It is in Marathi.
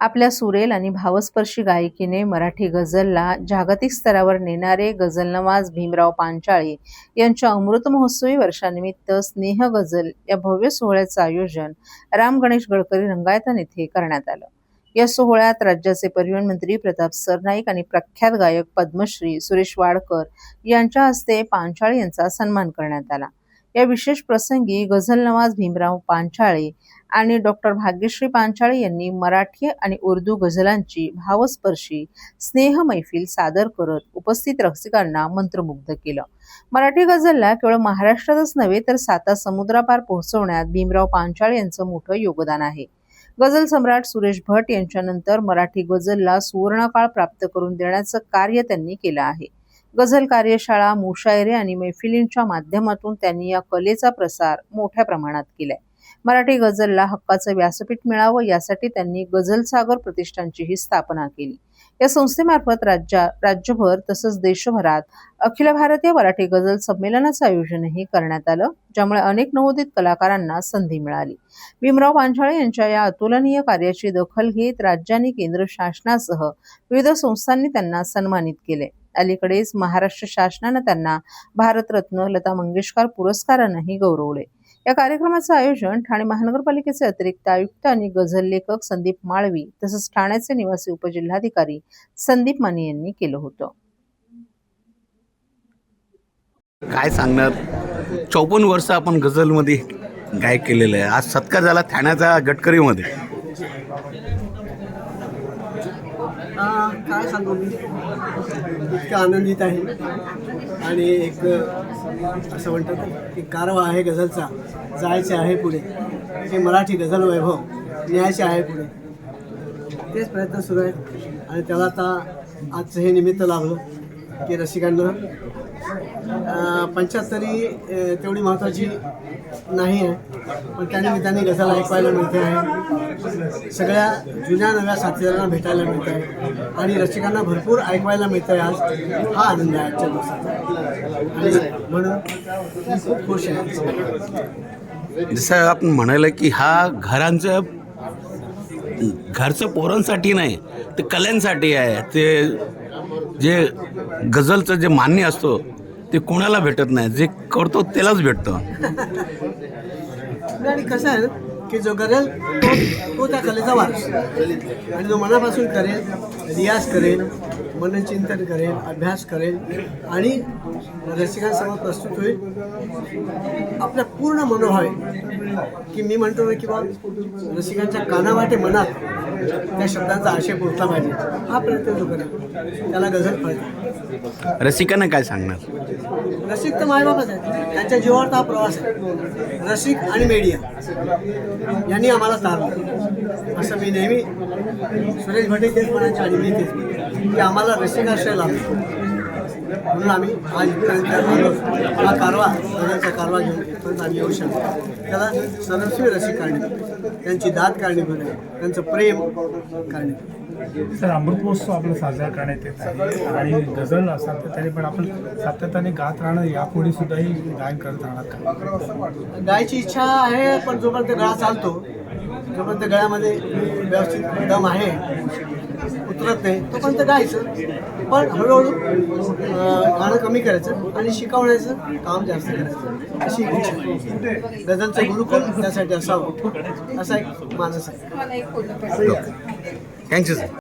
आपल्या सुरेल आणि भावस्पर्शी गायकीने मराठी गझलला जागतिक स्तरावर नेणारे गझलनवाज भीमराव पांचाळे यांच्या अमृत महोत्सवी वर्षानिमित्त स्नेह गझल या भव्य सोहळ्याचं आयोजन राम गणेश गडकरी रंगायतन येथे करण्यात आलं। या सोहळ्यात राज्याचे परिवहन मंत्री प्रताप सरनाईक आणि प्रख्यात गायक पद्मश्री सुरेश वाडकर यांच्या हस्ते पांचाळे यांचा सन्मान करण्यात आला। या विशेष प्रसंगी गझलनवाज भीमराव पांचाळे आणि डॉक्टर भाग्यश्री पांचाळे यांनी मराठी आणि उर्दू गझलांची भावस्पर्शी स्नेह मैफिल सादर करत उपस्थित रसिकांना मंत्रमुग्ध केलं। मराठी गझलला केवळ महाराष्ट्रातच नव्हे तर साता समुद्रापार पोहोचवण्यात भीमराव पांचाळे यांचं मोठं योगदान आहे। गझल सम्राट सुरेश भट यांच्यानंतर मराठी गझलला सुवर्णकाळ प्राप्त करून देण्याचं कार्य त्यांनी केलं आहे। गझल कार्यशाळा, मुशायरे आणि मैफिलींच्या माध्यमातून त्यांनी या कलेचा प्रसार मोठ्या प्रमाणात केलाय। मराठी गझलला हक्काचं व्यासपीठ मिळावं यासाठी त्यांनी गझल सागर प्रतिष्ठानचीही स्थापना केली। या संस्थेमार्फत राज्यभर तसंच देशभरात अखिल भारतीय मराठी गझल संमेलनाचं आयोजनही करण्यात आलं, ज्यामुळे अनेक नवोदित कलाकारांना संधी मिळाली। भीमराव पांचाळे यांच्या या अतुलनीय कार्याची दखल घेत राज्यांनी केंद्र शासनासह विविध संस्थांनी त्यांना सन्मानित केले। अलीकडेच महाराष्ट्र शासनाने त्यांना भारतरत्न, लता मंगेशकर पुरस्कारानेही गौरवले। या कार्यक्रमाचं आयोजन ठाणे महानगरपालिकेचे अतिरिक्त आयुक्त आणि गझल लेखक संदीप माळवी तसंच ठाण्याचे निवासी उपजिल्हाधिकारी संदीप माने यांनी केलं होतं। काय सांगणार, 54 वर्ष आपण गझलमध्ये गायक केलेलं आहे। आज सत्कार झाला ठाण्याचा गडकरीमध्ये। काय सांगू मी, इतकं आनंदित आहे आणि एक असं म्हणतात की कारवा आहे गझलचा, जायचे आहे पुढे, हे मराठी गझल वैभव न्यायचे आहे पुढे, तेच प्रयत्न सुरू आहेत। आणि त्याला आता आजचं हे निमित्त लाभलं की रसिकांना 75 तेवढी महत्त्वाची नाही आहे, पण त्या निमित्ताने गझल ऐकवायला मिळते आहे, सगळ्या जुन्या नव्या साथीदारांना भेटायला मिळत आहे आणि रसिकांना भरपूर ऐकवायला मिळतं आहे। आज हा आनंद आहे आजच्या दिवसाचा आणि म्हणून मी खूप खुश आहे। जसं आपण म्हणालं की हा घरचं पोरांसाठी नाही, ते कलांसाठी आहे। ते जे गझलचं जे मान्य असतो ते कोणाला भेटत नाही, जे करतो त्यालाच भेटतं। आणि कसं आहे की जो करेल तो त्या कलेचा वारस, आणि जो मनापासून करेल, रियाज करेल, मनचिंतन करेल, अभ्यास करेल आणि रसिकांसमोर प्रस्तुत होईल आपल्या पूर्ण मनोभावे, की मी म्हणतो ना की बा रसिकांच्या कानावाटे मनात त्या शब्दांचा आशय पोचला पाहिजे, हा प्रयत्न जो करेल त्याला गझल कळते। रसिकांना काय सांगणार? रसिक तर मायबापच आहेत, त्यांच्या जीवावरचा हा प्रवास आहे। रसिक आणि मीडिया यांनी आम्हाला तारलं, असं मी नेहमी सुरेश भटे तेच म्हणायचे आणि मी तेच की आम्हाला रसिकाश्रय लाभतो, म्हणून आम्ही आज इथपर्यंत आलो। हा कारवा, गझलचा कारवा घेऊन इथपर्यंत आम्ही येऊ शकतो। त्याला सर्वस्वी रसिक कारणीभूत, त्यांची दाद कारणीभूत आहे, त्यांचं प्रेम कारणीभूत। सर, अमृत महोत्सव आपलं साजरा करण्यात येत आहे आणि गझल सातत्याने पण आपण सातत्याने गात राहणं यापुढे सुद्धाही गायन करत राहणार का? गायची इच्छा आहे, पण जोपर्यंत गळा चालतो, जोपर्यंत गळ्यामध्ये व्यवस्थित दम आहे, उतरत नाही, तोपर्यंत गायचं, पण हळूहळू गाणं कमी करायचं आणि शिकवण्याचं काम जास्त करायचं, अशी इच्छा। गझलचं गुरुकुल त्यासाठी असावं, असा एक मानस आहे। Thank you sir.